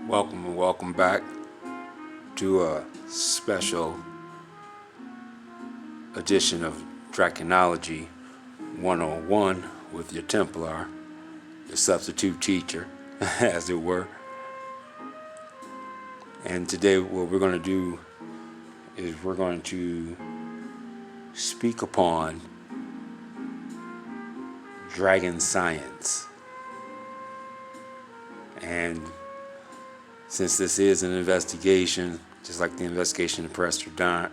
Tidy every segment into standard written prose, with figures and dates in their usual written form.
Welcome and welcome back to a special edition of Draconology 101 with your Templar, your substitute teacher, as it were. And today what we're going to do is we're going to speak upon Draconscience. And since this is an investigation, just like the investigation of Prester John,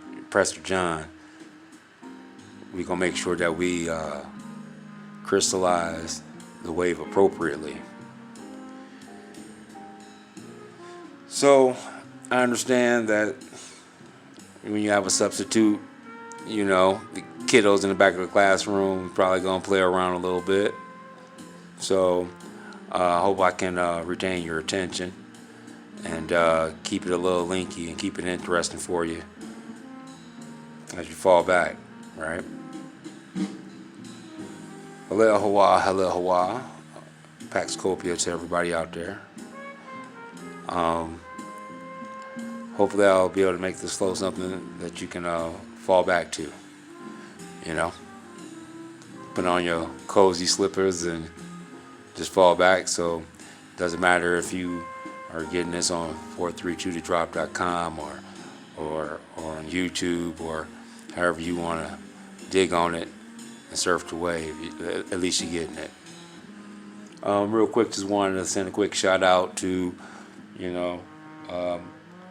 we're going to make sure that we crystallize the wave appropriately. So, I understand that when you have a substitute, the kiddos in the back of the classroom probably going to play around a little bit. So, I hope I can retain your attention and keep it a little linky and keep it interesting for you as you fall back, right? Hello, Hawa. Pax Copia to everybody out there. Hopefully I'll be able to make this flow something that you can fall back to, Put on your cozy slippers and just fall back. So it doesn't matter if you are getting this on 432thedrop.com or on YouTube or however you want to dig on it and surf the wave. At least you're getting it. Real quick, just wanted to send a quick shout out to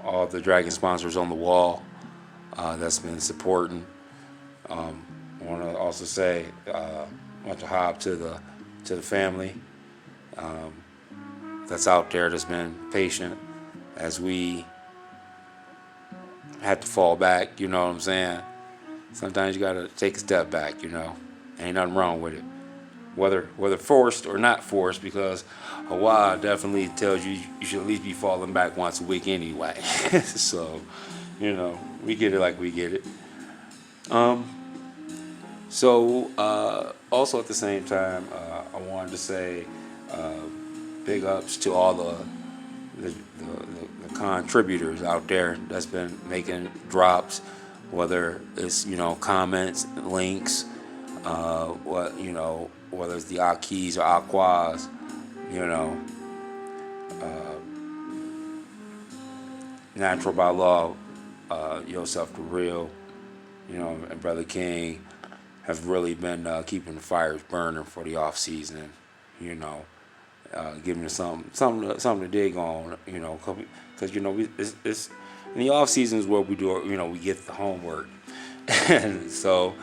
all the Dragon sponsors on the wall that's been supporting. I want to also say much hop to the family that's out there that's been patient as we had to fall back. You know what I'm saying? Sometimes you gotta take a step back. Ain't nothing wrong with it, whether forced or not forced, because Hawa definitely tells you should at least be falling back once a week anyway. So we get it like we get it. So also at the same time, I wanted to say big ups to all the contributors out there that's been making drops, whether it's comments, links, whether it's the Akis or Aquas, Natural by Law, Yourself the Real, and Brother King have really been keeping the fires burning for the off season, giving us something to dig on, because it's in the off seasons where we do, we get the homework, and so,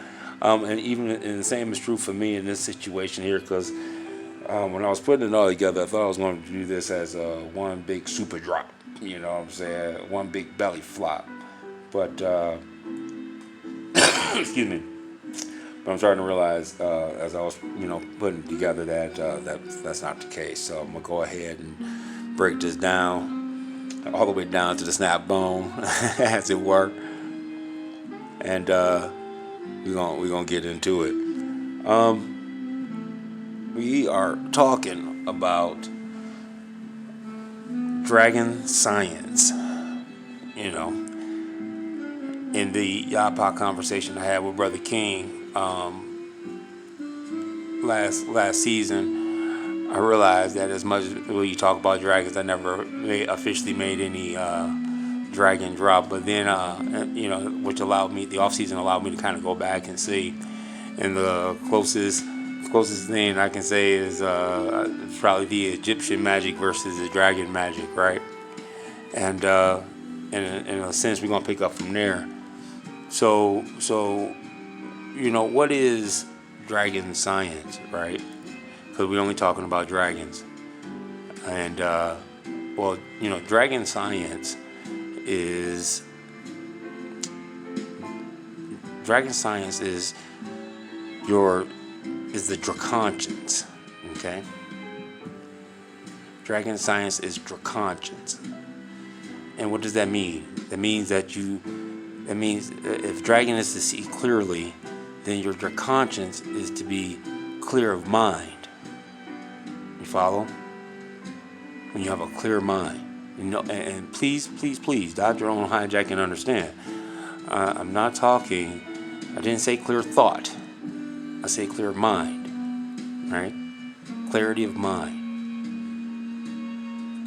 and even and the same is true for me in this situation here, because when I was putting it all together, I thought I was going to do this as one big super drop, one big belly flop, but excuse me. But I'm starting to realize as I was, putting it together that's not the case. So I'm gonna go ahead and break this down all the way down to the snap bone, as it were, and we're gonna get into it. We are talking about Draconscience. In the Yapa conversation I had with Brother King last season, I realized that as much as you talk about dragons, I never officially made any dragon drop. But then, which allowed me, the off season allowed me to kind of go back and see. And the closest thing I can say is probably the Egyptian magic versus the dragon magic, right? And in a sense, we're gonna pick up from there. So what is Draconscience, right? Because we're only talking about dragons. And, Draconscience is the Draconscience, okay? Draconscience is Draconscience. And what does that mean? That means if dragon is to see clearly, then your Draconscience is to be clear of mind. You follow? When you have a clear mind. And please, please, please, Dr. Owen hijack and understand. I'm not talking. I didn't say clear thought. I say clear mind. Right? Clarity of mind.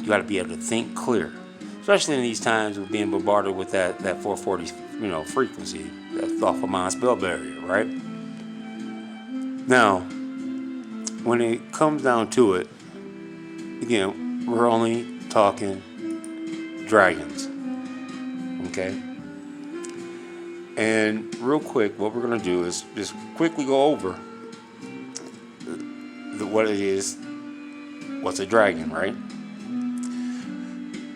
You got to be able to think clear, especially in these times of being bombarded with that 440 frequency, that thoughtful mind spell barrier. Right? Now, when it comes down to it, again, we're only talking dragons. Okay? And real quick, what we're going to do is just quickly go over what it is. What's a dragon, right?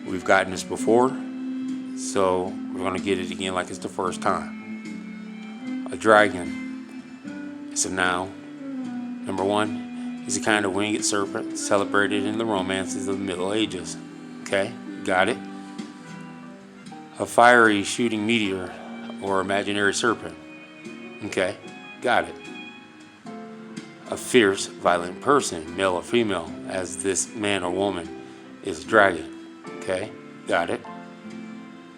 We've gotten this before, so we're going to get it again like it's the first time. A dragon is a noun. Number one, is a kind of winged serpent celebrated in the romances of the Middle Ages. Okay, got it? A fiery shooting meteor or imaginary serpent. Okay, got it. A fierce, violent person, male or female, as this man or woman is a dragon. Okay, got it.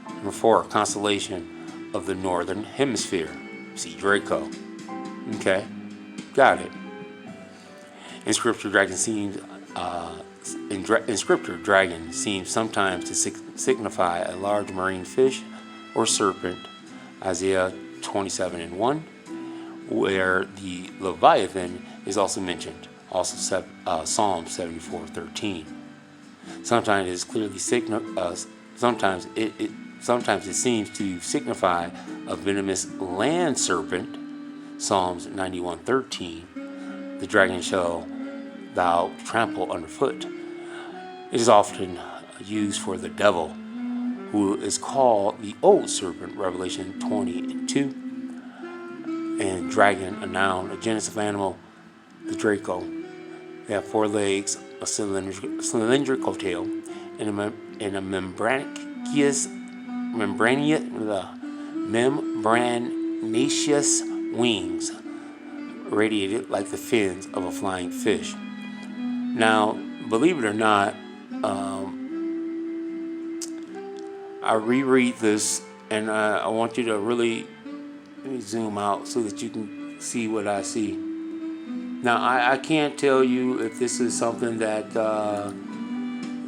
Number four, a constellation of the northern hemisphere. See Draco. Okay, got it. In scripture, dragon seems sometimes to signify a large marine fish or serpent. Isaiah 27:1, where the Leviathan is also mentioned. Also, Psalm 74:13. Sometimes it is clearly sometimes it seems to signify a venomous land serpent. Psalms 91:13. The dragon shall thou trample underfoot. It is often used for the devil, who is called the old serpent, Revelation 20:2. And dragon, a noun, a genus of animal, the Draco. They have 4 legs, a cylindrical tail, and a membranaceous wings, radiated like the fins of a flying fish. Now, believe it or not, I reread this, and I want you to really let me zoom out so that you can see what I see. Now, I can't tell you if this is something that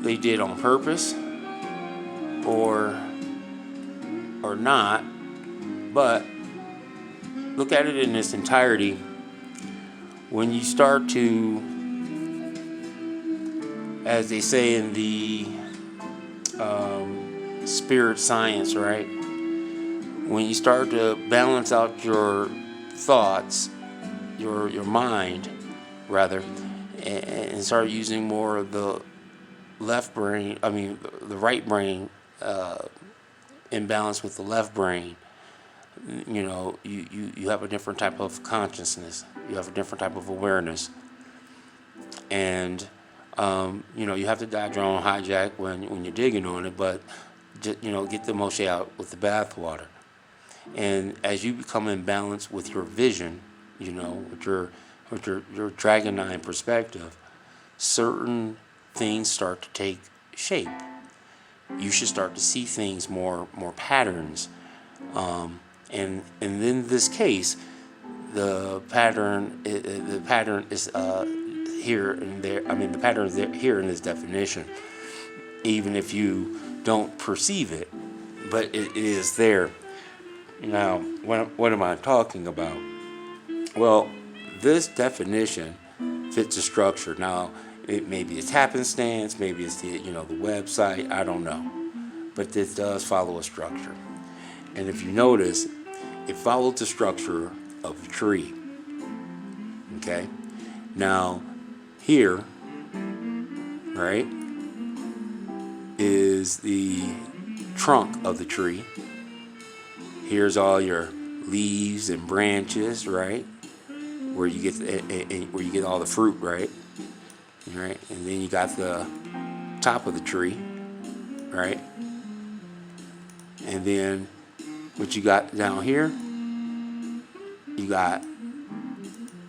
they did on purpose or not, but look at it in its entirety. When you start to, as they say in the spirit science, right? When you start to balance out your thoughts, your mind, rather, and start using more of the left brain, the right brain, in balance with the left brain, you have a different type of consciousness. You have a different type of awareness. And, you have to dodge your own hijack when you're digging on it, but, just, get the moche out with the bathwater. And as you become in balance with your vision, with your dragonine perspective, certain things start to take shape. You should start to see things more patterns. And in this case, the pattern is here and there. The pattern is here in this definition, even if you don't perceive it, but it is there. Now, what am I talking about? Well, this definition fits a structure. Now, it may be a happenstance, maybe it's the website, I don't know. But this does follow a structure. And if you notice, it follows the structure of the tree. Okay? Now, here, right, is the trunk of the tree. Here's all your leaves and branches, right? Where you get all the fruit, right? Right, and then you got the top of the tree, right? And then what you got down here? You got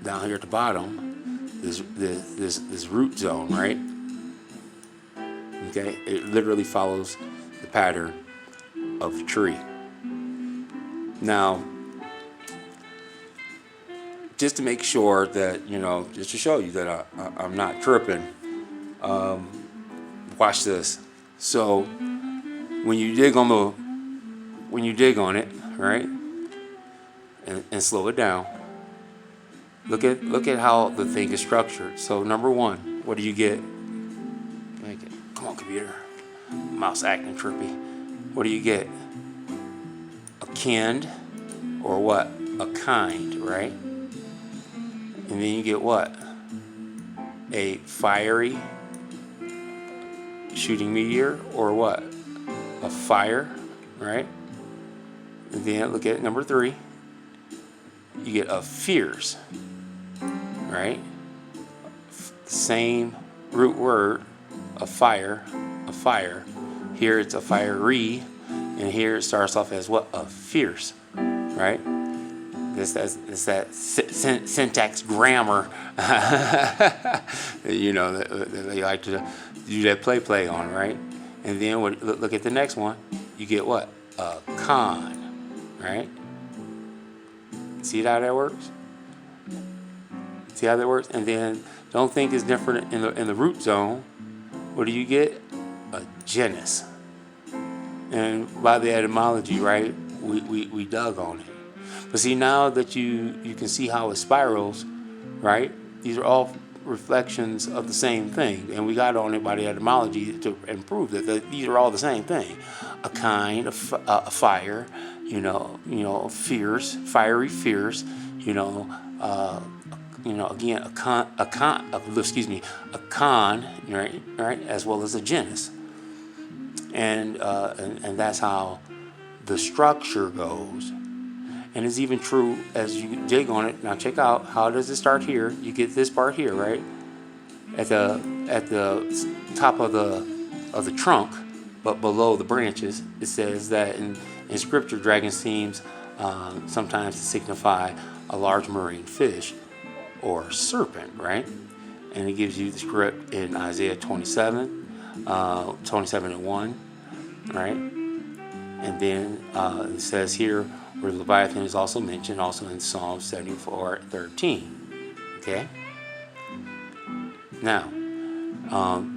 down here at the bottom this root zone, right? Okay, it literally follows the pattern of the tree. Now, just to make sure that, just to show you that I'm not tripping, watch this. So when you dig on it, right, and slow it down, look at how the thing is structured. So number one, what do you get? Come on, computer, mouse acting trippy. What do you get? A kind, or what? A kind, right? And then you get what? A fiery shooting meteor, or what? A fire, right? And then look at number three. You get a fierce, right? Same root word, a fire. Here it's a fiery, and here it starts off as what? A fierce, right? It's that syntax grammar, that they like to do that play on, right? And then look at the next one. You get what? A con, right? See how that works? See how that works? And then don't think it's different in the root zone. What do you get? A genus. And by the etymology, right? We dug on it. But see, now that you can see how it spirals, right? These are all reflections of the same thing, and we got on it by the etymology to improve that these are all the same thing. A kind, a fire, fierce, fiery, fierce, again, a con, right, as well as a genus, and that's how the structure goes. And it's even true as you dig on it. Now check out, how does it start here? You get this part here, right? At the top of the trunk, but below the branches. It says that in scripture, dragon seems sometimes to signify a large marine fish or serpent, right? And it gives you the script in Isaiah 27:1, right? And then it says here, where Leviathan is also mentioned, also in Psalm 74:13. Okay? Now,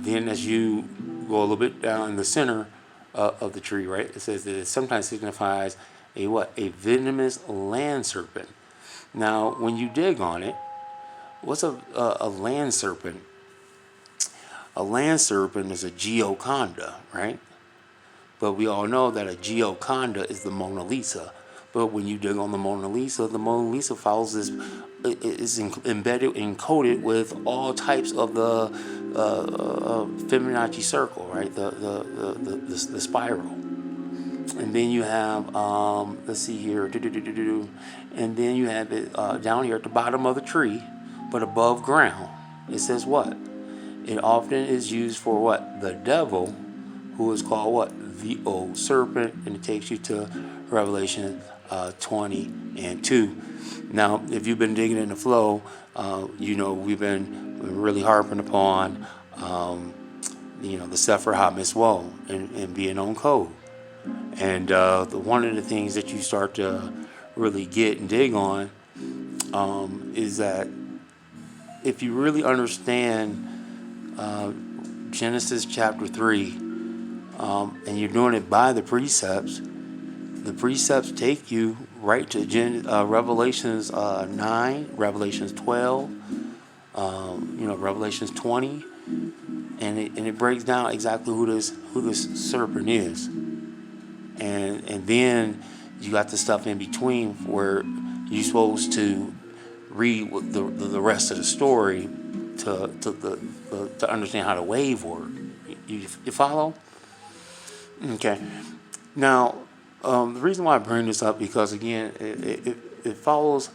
then as you go a little bit down in the center of the tree, right, it says that it sometimes signifies a what? A venomous land serpent. Now, when you dig on it, what's a land serpent? A land serpent is a geoconda, right? But we all know that a geoconda is the Mona Lisa. But when you dig on the Mona Lisa follows this, is embedded, encoded with all types of the Fibonacci circle, right? The spiral. And then you have, let's see here, and then you have it down here at the bottom of the tree, but above ground. It says what? It often is used for what? The devil, who is called what? The old serpent, and it takes you to Revelation 20:2. Now, if you've been digging in the flow, we've been really harping upon, the Sefer HaMitzvot and being on code. And one of the things that you start to really get and dig on is that if you really understand Genesis chapter 3, and you're doing it by the precepts take you right to Revelations 9, Revelations 12, Revelations 20, and it breaks down exactly who this serpent is, and then you got the stuff in between where you're supposed to read the rest of the story to understand how the wave work. You follow? Okay. Now, the reason why I bring this up, because again, it follows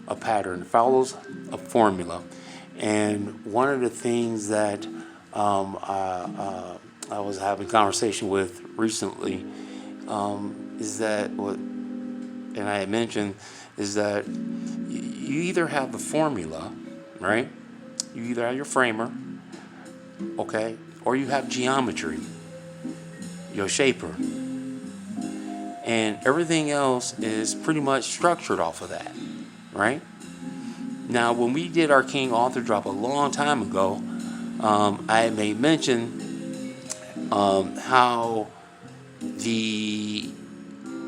a pattern, it follows a formula, and one of the things that I was having a conversation with recently is that and I had mentioned is that you either have the formula, right? You either have your framer, okay, or you have geometry, your shaper, and everything else is pretty much structured off of that, right? Now, when we did our King Author drop a long time ago, I made mention how it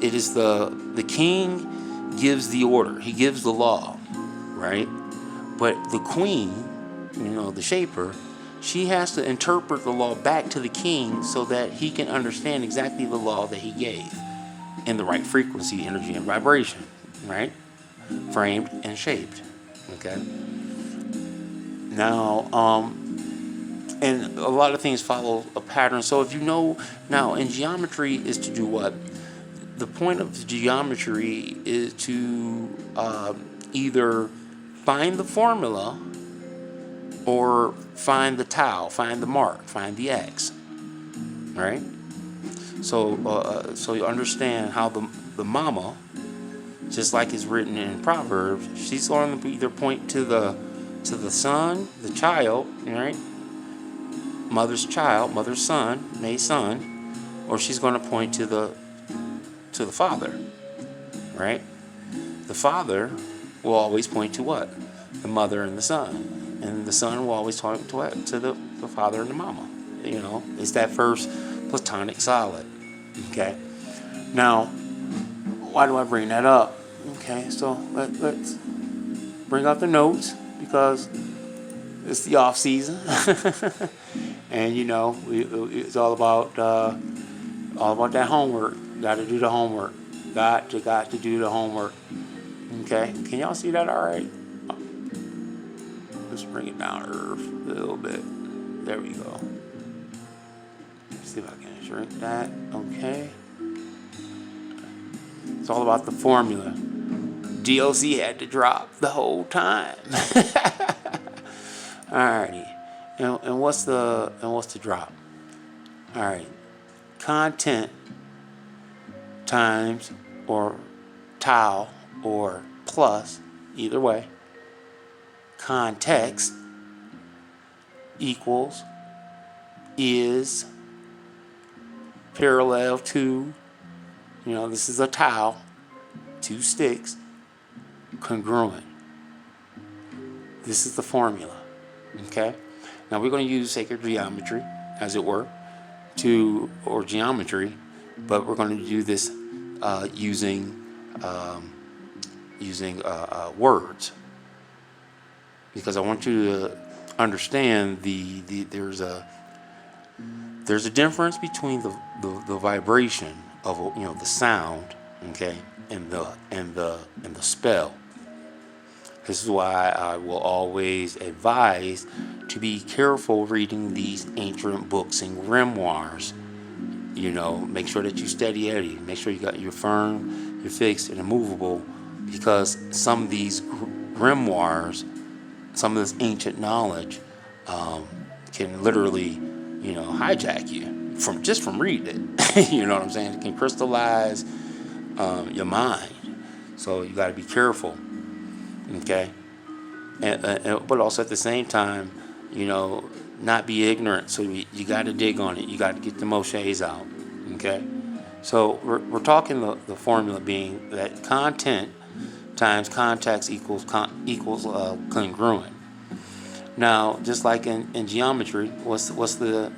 is the king gives the order, he gives the law, right? But the queen, the shaper, she has to interpret the law back to the king so that he can understand exactly the law that he gave in the right frequency, energy, and vibration, right? Framed and shaped. Okay. Now, and a lot of things follow a pattern. So if now in geometry is to do what? The point of geometry is to either find the formula or find the tau, find the mark, find the X, right? So you understand how the mama, just like it's written in Proverbs, she's going to either point to the son, the child, right? Mother's child, mother's son, May's son, or she's going to point to the father, right? The father will always point to what? The mother and the son, and the son will always point to what? To the father and the mama. It's that first platonic solid. Okay. Now, why do I bring that up? Okay, so let's bring out the notes because it's the off season, and it's all about that homework. Got to do the homework. Got to do the homework. Okay, can y'all see that? All right. Let's bring it down a little bit. There we go. Let's see if I can shrink that. Okay. It's all about the formula. DLC had to drop the whole time. Alrighty. And what's the drop? Alright. Content times or tau or plus, either way. Context equals is parallel to, this is a tau, 2 sticks, congruent. This is the formula. Okay? Now we're going to use sacred geometry, as it were, or geometry, but we're going to do this using words, because I want you to understand there's a difference between the vibration of the sound, okay, and the spell. This is why I will always advise to be careful reading these ancient books and grimoires. Make sure that you steady Eddie. Make sure you got your firm, your fixed, and immovable, because some of these grimoires, some of this ancient knowledge, can literally, hijack you from reading it. You know what I'm saying? It can crystallize your mind. So you got to be careful. Okay, and but also at the same time, not be ignorant. So you got to dig on it. You got to get the Moshes out. Okay, so we're talking the formula being that content times context equals congruent. Now, just like in geometry, what's the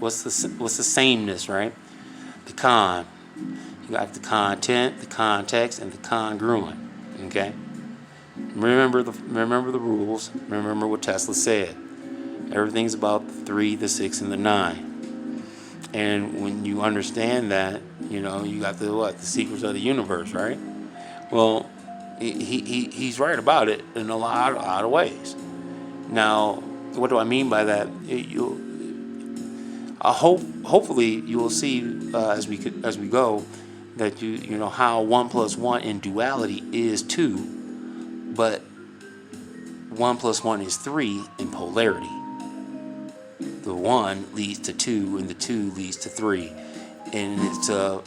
sameness, right? The con. You got the content, the context, and the congruent. Okay. Remember the rules. Remember what Tesla said. Everything's about the 3, the 6, and the 9. And when you understand that, you got the secrets of the universe, right? Well, he's right about it in a lot of ways. Now, what do I mean by that? Hopefully you will see as we go that how 1 + 1 in duality is 2. But 1 + 1 is 3 in polarity. The 1 leads to 2, and the 2 leads to 3. And it's the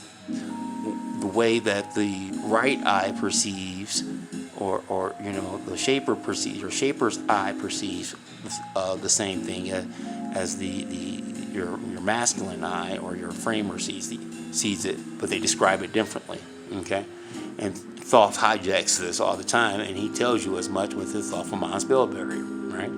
way that the right eye perceives, or the shaper perceives, or shaper's eye perceives the same thing as the your masculine eye or your framer sees it, but they describe it differently. Okay, and Thoth hijacks this all the time, and he tells you as much with his Thoth Spellberry, right?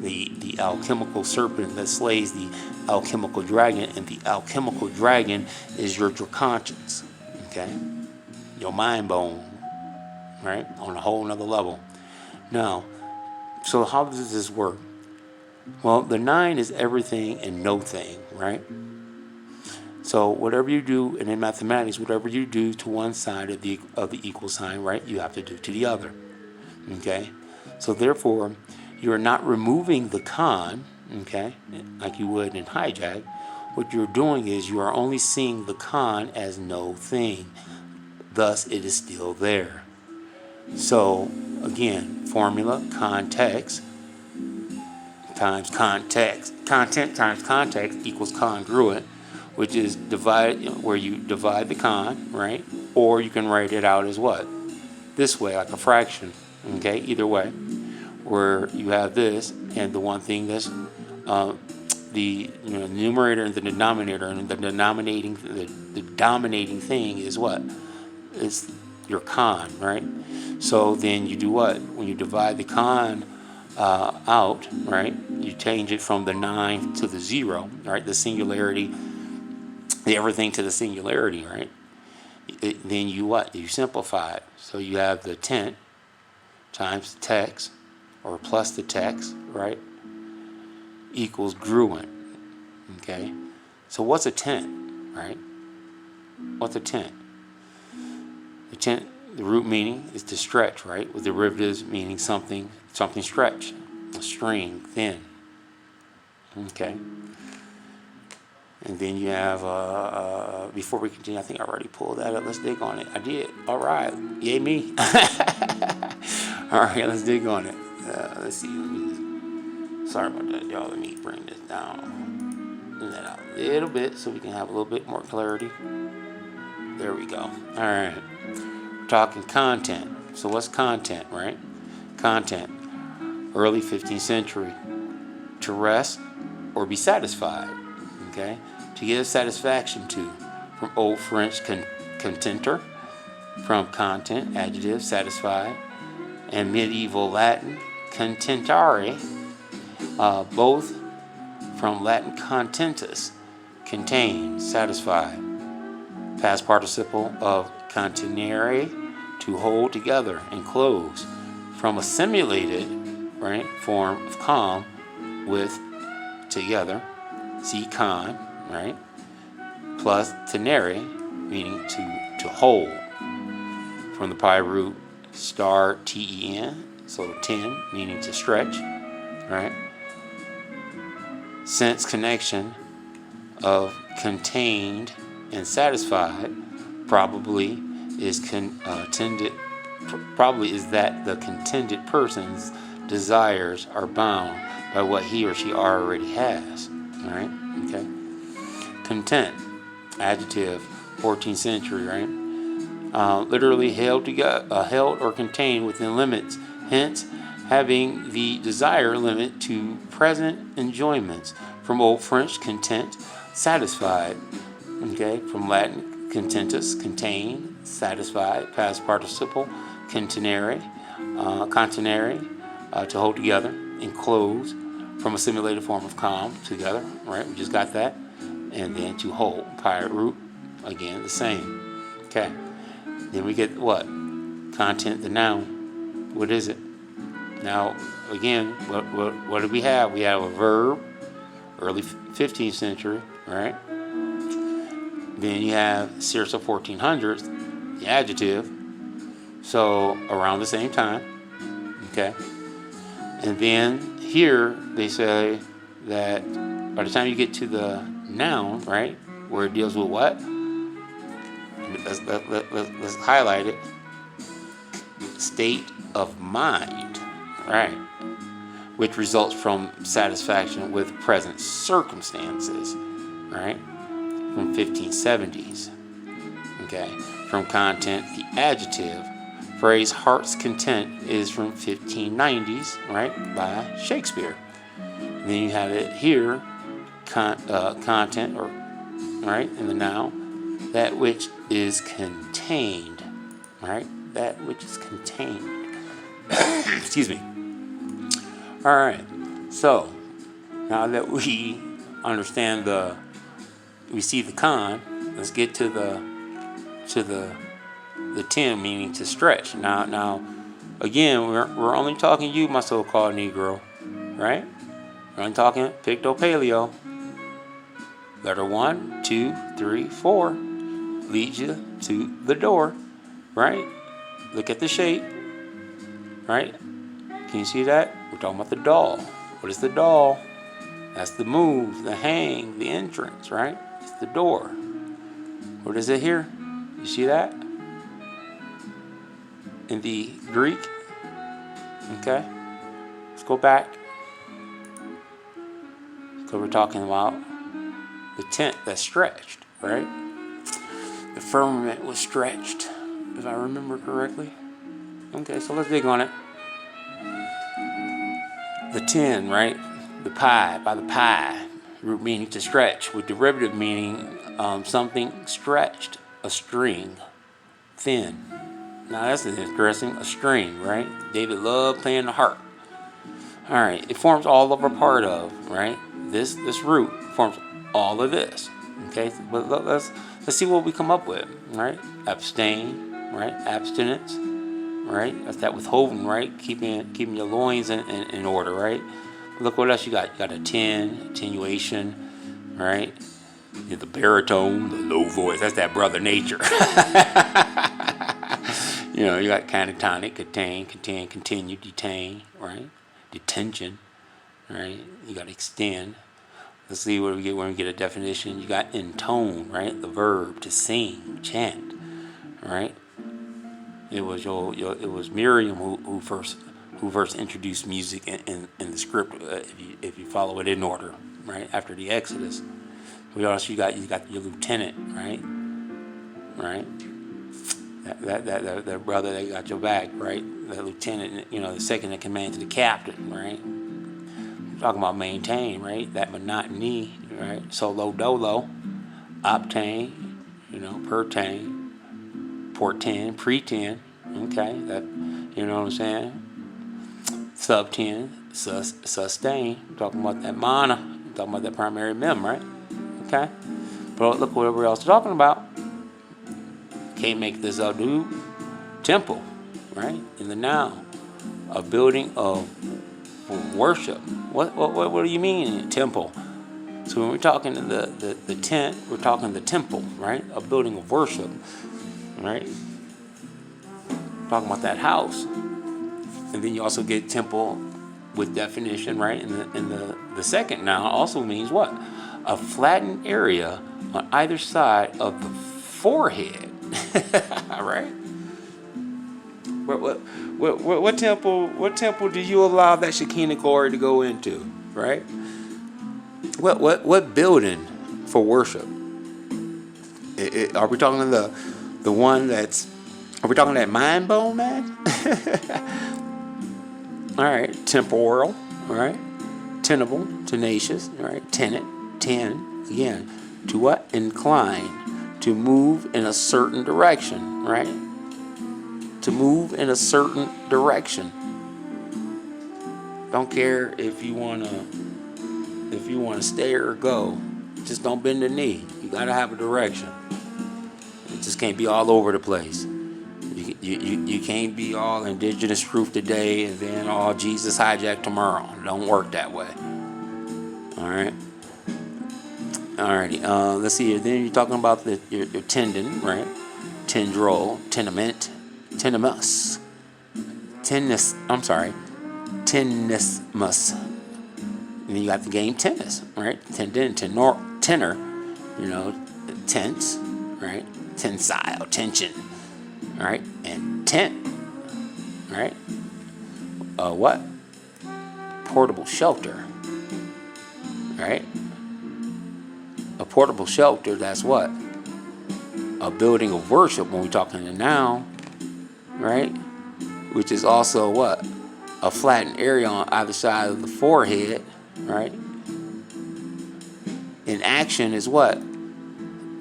The alchemical serpent that slays the alchemical dragon, and the alchemical dragon is your Draconscience. Okay, your mind bone, right? On a whole nother level. Now, so how does this work? Well, the 9 is everything and no thing, right? So whatever you do, and in mathematics, whatever you do to one side of the equal sign, right, you have to do to the other. Okay? So therefore, you're not removing the con, okay, like you would in hijack. What you're doing is you are only seeing the con as no thing. Thus, it is still there. So, again, formula, context times context, content times context equals congruent, which is where you divide the con, right? Or you can write it out as what? This way, like a fraction, okay? Either way, where you have this, and the one thing that's the numerator and the denominator, and the dominating thing is what? It's your con, right? So then you do what? When you divide the con out, right? You change it from the 9 to the 0, right? The singularity, everything to the singularity, right? Then you what? You simplify it. So you have the tent times the text, or plus the text, right? Equals gruent. Okay? So what's a tent, right? What's a tent? The tent, the root meaning is to stretch, right? With derivatives meaning something stretched, a string, thin. Okay. And then you have, before we continue, I think I already pulled that up. Let's dig on it. I did. All right. Yay me. All right, let's dig on it. Let's see. Sorry about that, y'all. Let me bring this down. Bring that out a little bit so we can have a little bit more clarity. There we go. All right. We're talking content. So what's content, right? Content. Early 15th century. To rest or be satisfied. Okay? To give satisfaction to. From Old French contenter. From content, adjective, satisfied. And medieval Latin, contentare. Both from Latin contentus, contain, satisfied. Past participle of contenere, to hold together, enclose. From a simulated, right, form of com, with, together, see con, right, plus tenere, meaning to hold. From the pi root star ten, so 10, meaning to stretch, right? Sense connection of contained and satisfied probably is that the contended person's desires are bound by what he or she already has. All right? Okay. Content, adjective, 14th century, right? Literally held or contained within limits. Hence, having the desire limit to present enjoyments. From Old French, content, satisfied. Okay, from Latin, contentus, contain, satisfied. Past participle, contenere, to hold together, enclose. From a simulated form of com, together, right? We just got that. And then to hold, pirate root, again, the same. Okay, then we get what? Content, the noun. What is it? Now, again, what do we have? We have a verb, early 15th century, right? Then you have circa 1400s, the adjective, so around the same time, okay? And then here they say that by the time you get to the noun, right, where it deals with what? Let's highlight it. State of mind, right, which results from satisfaction with present circumstances, right, from 1570s. Okay, from content, the adjective phrase "heart's content" is from 1590s, right, by Shakespeare. And then you have it here, content, or right, in the noun, that which is contained, right? That which is contained. Excuse me. All right. So now that we understand we see the con, let's get to the ten, meaning to stretch. Now, again, we're only talking you, my so-called Negro, right? We're only talking Picto-Paleo. Letter 1, 2, 3, 4 leads you to the door, right? Look at the shape, right? Can you see that? We're talking about the doll. What is the doll? That's the move, the hang, the entrance, right? It's the door. What is it here? You see that? In the Greek. Okay. Let's go back. So we're talking about the tent that's stretched, right? The firmament was stretched, if I remember correctly. Okay, so let's dig on it. The 10, right? The pi, by the pi, root meaning to stretch, with derivative meaning something stretched, a string, thin. Now that's interesting, a string, right? David loved playing the harp. All right, it forms all of a part of, right? This root forms all of this. Okay, but let's see what we come up with, right? Abstain, right? Abstinence, right? That's that withholding, right? Keeping your loins in order, right? Look what else you got. You got a 10, attenuation, right? The baritone, the low voice. That's that brother nature. You got catatonic, contain, contend, continue, detain, right? Detention, right? You got extend. Let's see what we get when we get a definition. You got intone, right? The verb to sing, chant, right? It was Miriam who first introduced music in the script. If you follow it in order, right? After the Exodus, we also you got your lieutenant, right? Right. That brother that got your back, right? That lieutenant, the second in command to the captain, right? We're talking about maintain, right? That monotony, right? Solo dolo, obtain, pertain, portend, pretend, okay? That, you know what I'm saying? Subtend, sustain. We're talking about that mana. We're talking about that primary mem, right? Okay. But look what we're also talking about. Can't make this up, dude. Temple, right? In the noun, a building of worship. What do you mean temple? So when we're talking the tent, we're talking the temple, right? A building of worship, right? Talking about that house, and then you also get temple with definition, right? And the second noun also means what? A flattened area on either side of the forehead. All right. What temple do you allow that Shekinah glory to go into? Right. What building for worship? Are we talking the one that's? Are we talking that mind bone, man? All right. Temporal. All right. Tenable. Tenacious. All right. Tenant. Ten. Again. To what? Incline. To move in a certain direction, right? To move in a certain direction. Don't care if you wanna stay or go. Just don't bend the knee. You gotta have a direction. It just can't be all over the place. You can't be all indigenous truth today and then all Jesus hijack tomorrow. It don't work that way. All right. Alrighty, let's see here. Then you're talking about your tendon, right? Tendril, tenement, tenemus, tenismus. And then you got the game tennis, right? Tendon, tenor, tense, right? Tensile, tension, right? And tent, right? What? Portable shelter, right? A portable shelter, that's what? A building of worship when we're talking the noun, right? Which is also what? A flattened area on either side of the forehead, right? In action is what?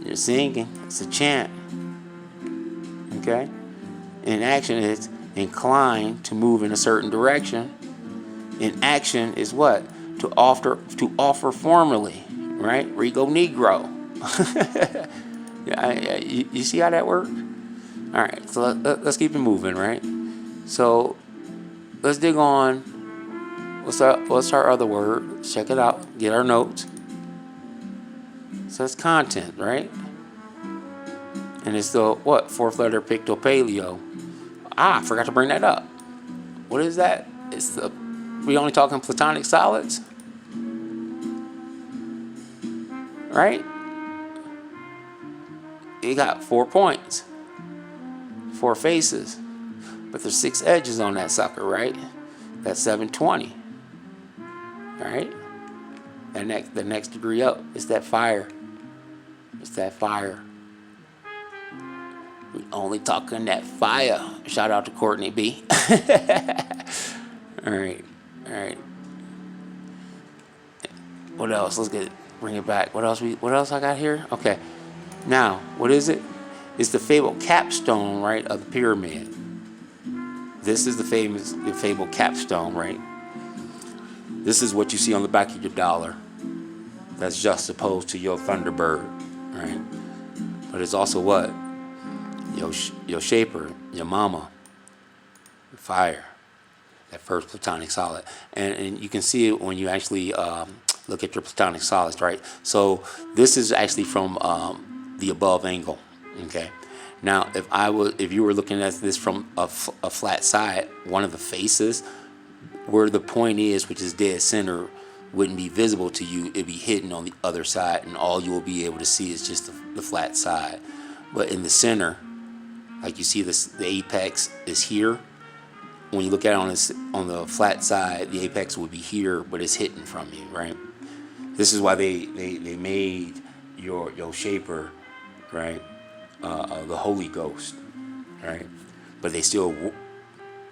You're singing. It's a chant. Okay? In action is inclined to move in a certain direction. In action is what? To offer formally, right? Rigo Negro. You see how that works? All right, so let's keep it moving, right? So let's dig on. What's our other word? Check it out. Get our notes. So it's content, right? And it's the what? Fourth letter Pictopaleo. I forgot to bring that up. What is that? We only talking platonic solids, right? It got 4 points, 4 faces, but there's 6 edges on that sucker, right? That's 720, right? The next degree up is that fire. It's that fire. We only talking that fire. Shout out to Courtney B. All right. What else? Bring it back. What else I got here? Okay. Now, what is it? It's the fabled capstone, right, of the pyramid. This is the fabled capstone, right? This is what you see on the back of your dollar. That's juxtaposed to your Thunderbird, right? But it's also what? Your shaper, your mama, the fire, that first platonic solid. And you can see it when you actually look at your platonic solids, right? So this is actually from the above angle, okay? Now, if you were looking at this from a flat side, one of the faces where the point is, which is dead center, wouldn't be visible to you. It'd be hidden on the other side, and all you will be able to see is just the flat side. But in the center, like you see the apex is here. When you look at it on the flat side, the apex would be here, but it's hidden from you, right? This is why they made your shaper, right, the Holy Ghost, right? But they still,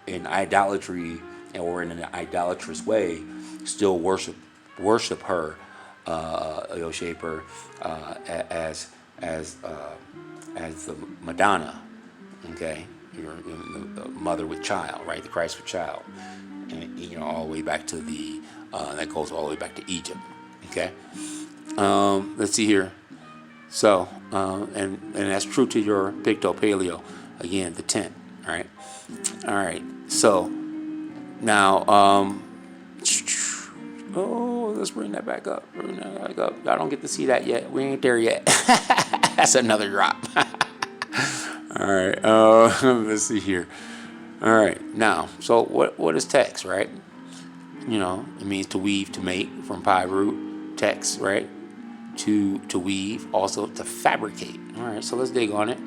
in idolatry or in an idolatrous way, still worship her, your shaper, as the Madonna, okay? The mother with child, right? The Christ with child, and all the way back to that goes all the way back to Egypt, okay? Let's see here. So, and that's true to your Pictopaleo. Again, the tent, right? All right. So now, let's bring that back up. I don't get to see that yet. We ain't there yet. That's another drop. All right. Let's see here. All right. Now, so what is text, right? It means to weave, to make, from pi root, text, right? To weave, also to fabricate. All right. So let's dig on it.